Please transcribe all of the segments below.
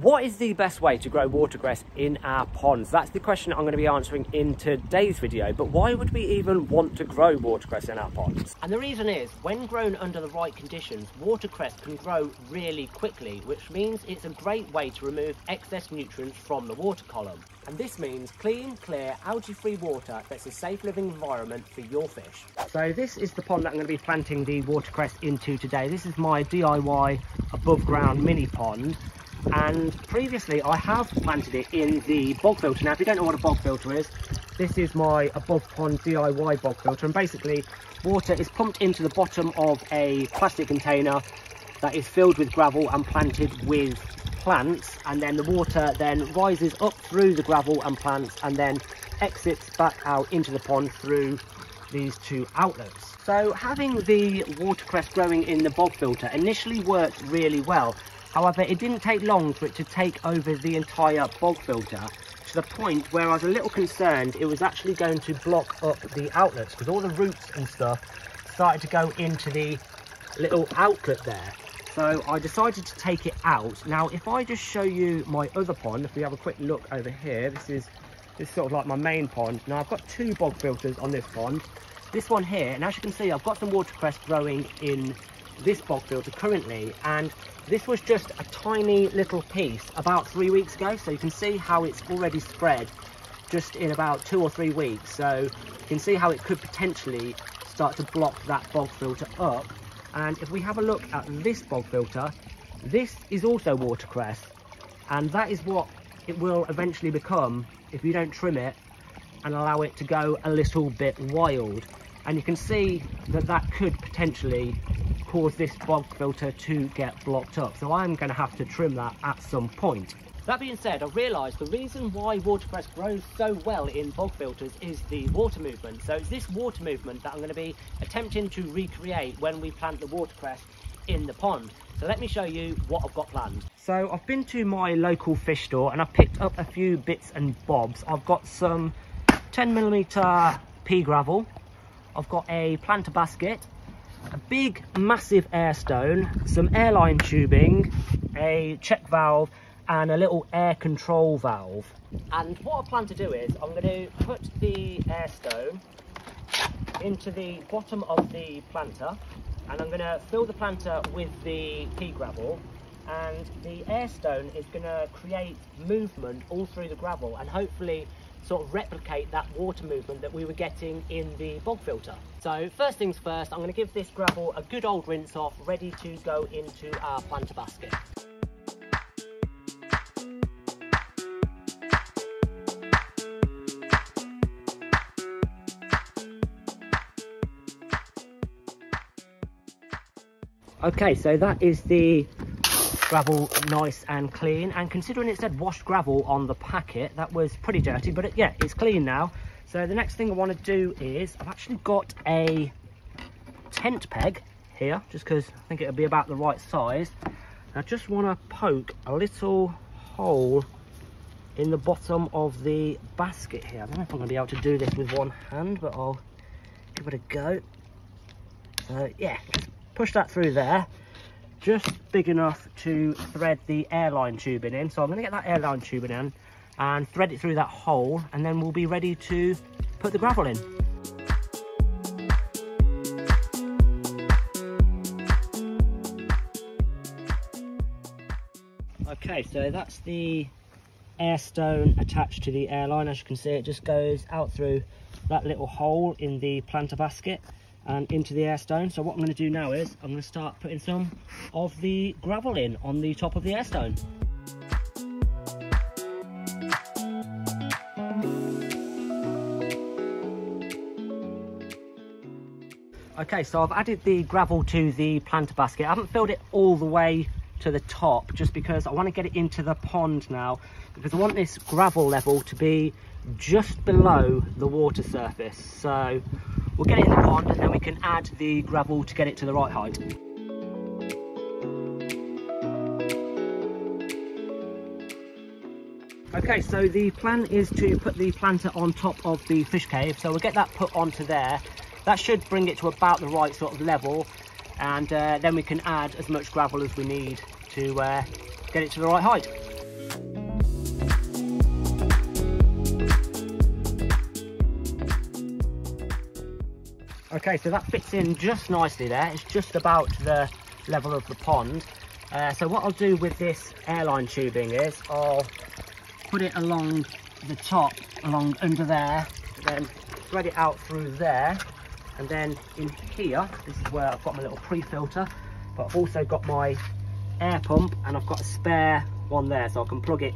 What is the best way to grow watercress in our ponds? That's the question I'm going to be answering in today's video. But why would we even want to grow watercress in our ponds? And the reason is, when grown under the right conditions, watercress can grow really quickly, which means it's a great way to remove excess nutrients from the water column. And this means clean, clear, algae-free water that's a safe living environment for your fish. So this is the pond that I'm going to be planting the watercress into today. This is my DIY above ground mini pond. And previously I have planted it in the bog filter. Now if you don't know what a bog filter is, this is my above pond DIY bog filter, and basically water is pumped into the bottom of a plastic container that is filled with gravel and planted with plants, and then the water then rises up through the gravel and plants and then exits back out into the pond through these two outlets. So having the watercress growing in the bog filter initially worked really well. However, it didn't take long for it to take over the entire bog filter, to the point where I was a little concerned it was actually going to block up the outlets, because all the roots and stuff started to go into the little outlet there. So I decided to take it out. Now, if I just show you my other pond, if we have a quick look over here, this is sort of like my main pond. Now, I've got two bog filters on this pond. This one here, and as you can see, I've got some watercress growing in this bog filter currently, and this was just a tiny little piece about 3 weeks ago, so you can see how it's already spread just in about 2 or 3 weeks. So you can see how it could potentially start to block that bog filter up. And if we have a look at this bog filter, this is also watercress, and that is what it will eventually become if you don't trim it and allow it to go a little bit wild. And you can see that that could potentially cause this bog filter to get blocked up, so I'm going to have to trim that at some point. That being said, I've realised the reason why watercress grows so well in bog filters is the water movement. So it's this water movement that I'm going to be attempting to recreate when we plant the watercress in the pond. So let me show you what I've got planned. So I've been to my local fish store and I've picked up a few bits and bobs. I've got some 10mm pea gravel, I've got a planter basket, a big massive air stone, some airline tubing, a check valve and a little air control valve. And what I plan to do is I'm going to put the air stone into the bottom of the planter, and I'm going to fill the planter with the pea gravel, and the air stone is going to create movement all through the gravel and hopefully sort of replicate that water movement that we were getting in the bog filter. So first things first, I'm going to give this gravel a good old rinse off, ready to go into our planter basket. Okay, so that is the gravel nice and clean, and considering it said washed gravel on the packet, that was pretty dirty, but yeah, it's clean now. So the next thing I want to do is, I've actually got a tent peg here, just because I think it'll be about the right size. I just want to poke a little hole in the bottom of the basket here. I don't know if I'm going to be able to do this with one hand, but I'll give it a go. So yeah, push that through there, just big enough to thread the airline tubing in. So I'm going to get that airline tubing in and thread it through that hole, and then we'll be ready to put the gravel in. Okay, so that's the air stone attached to the airline. As you can see, it just goes out through that little hole in the planter basket and into the air stone. So what I'm going to do now is I'm going to start putting some of the gravel in on the top of the air stone. Okay, so I've added the gravel to the planter basket. I haven't filled it all the way to the top, just because I want to get it into the pond now, because I want this gravel level to be just below the water surface. So we'll get it in the pond and then we can add the gravel to get it to the right height. Okay, so the plan is to put the planter on top of the fish cave. So we'll get that put onto there. That should bring it to about the right sort of level, and then we can add as much gravel as we need to get it to the right height. Okay, so that fits in just nicely there. It's just about the level of the pond. So what I'll do with this airline tubing is I'll put it along the top, along under there, then thread it out through there, and then in here, this is where I've got my little pre-filter, but I've also got my air pump, and I've got a spare one there, so I can plug it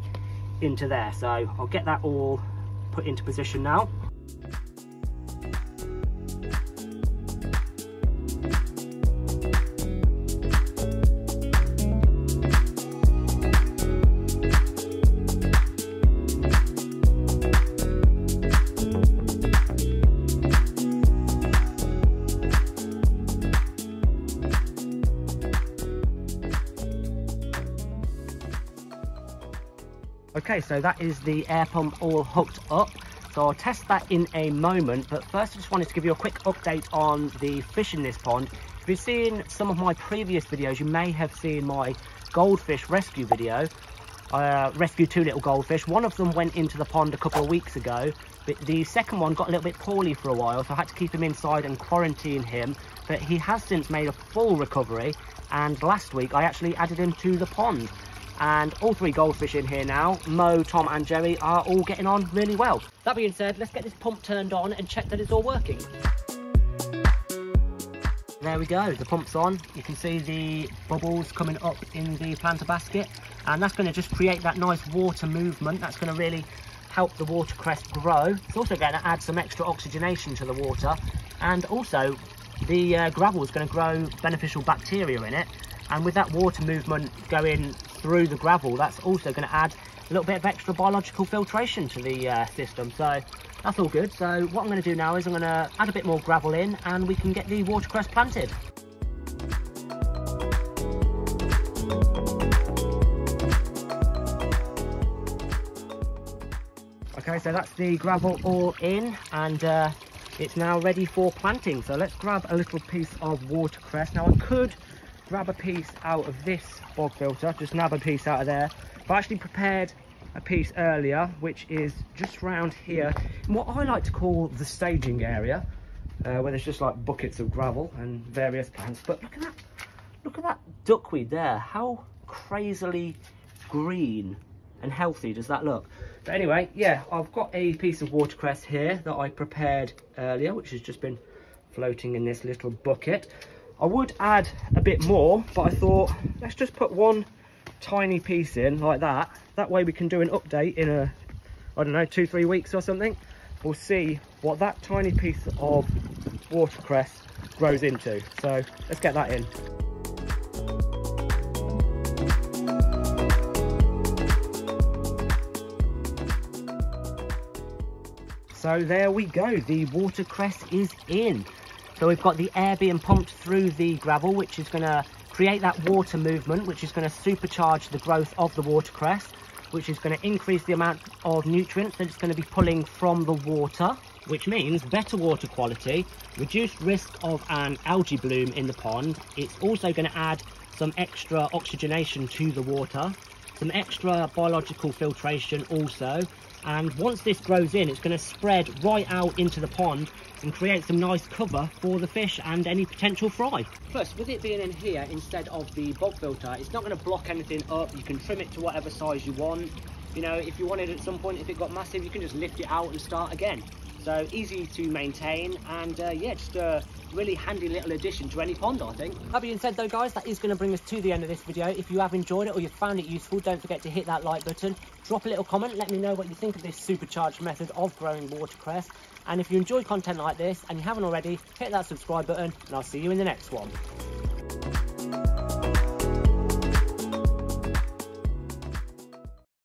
into there. So I'll get that all put into position now. Okay, so that is the air pump all hooked up. So I'll test that in a moment, but first I just wanted to give you a quick update on the fish in this pond. If you've seen some of my previous videos, you may have seen my goldfish rescue video. I rescued 2 little goldfish. One of them went into the pond a couple of weeks ago, but the second one got a little bit poorly for a while, so I had to keep him inside and quarantine him. But he has since made a full recovery, and last week I actually added him to the pond. And all 3 goldfish in here now, Mo, Tom and Jerry, are all getting on really well. That being said, let's get this pump turned on and check that it's all working. There we go, the pump's on. You can see the bubbles coming up in the planter basket, and that's going to just create that nice water movement. That's going to really help the watercress grow. It's also going to add some extra oxygenation to the water, and also the gravel is going to grow beneficial bacteria in it. And with that water movement going through the gravel, that's also going to add a little bit of extra biological filtration to the system. So that's all good. So what I'm going to do now is I'm going to add a bit more gravel in, and we can get the watercress planted. Okay, so that's the gravel all in, and it's now ready for planting. So let's grab a little piece of watercress. Now I could grab a piece out of this bog filter, just nab a piece out of there, but I actually prepared a piece earlier which is just round here in what I like to call the staging area, where there's just like buckets of gravel and various plants. But look at that duckweed there. How crazily green and healthy does that look? But anyway, yeah, I've got a piece of watercress here that I prepared earlier, which has just been floating in this little bucket. I would add a bit more, but I thought let's just put one tiny piece in like that. That way we can do an update in I don't know, 2-3 weeks or something. We'll see what that tiny piece of watercress grows into. So let's get that in. So there we go, the watercress is in. So we've got the air being pumped through the gravel, which is going to create that water movement, which is going to supercharge the growth of the watercress, which is going to increase the amount of nutrients that it's going to be pulling from the water, which means better water quality, reduced risk of an algae bloom in the pond. It's also going to add some extra oxygenation to the water, some extra biological filtration also. And once this grows in, it's going to spread right out into the pond and create some nice cover for the fish and any potential fry. Plus, with it being in here instead of the bog filter, it's not going to block anything up. You can trim it to whatever size you want. You know, if you wanted at some point, if it got massive, you can just lift it out and start again. So easy to maintain, and yeah, just a really handy little addition to any pond, I think. That being said though, guys, that is going to bring us to the end of this video. If you have enjoyed it or you found it useful, don't forget to hit that like button, drop a little comment, let me know what you think of this supercharged method of growing watercress. And if you enjoy content like this and you haven't already, hit that subscribe button, and I'll see you in the next one.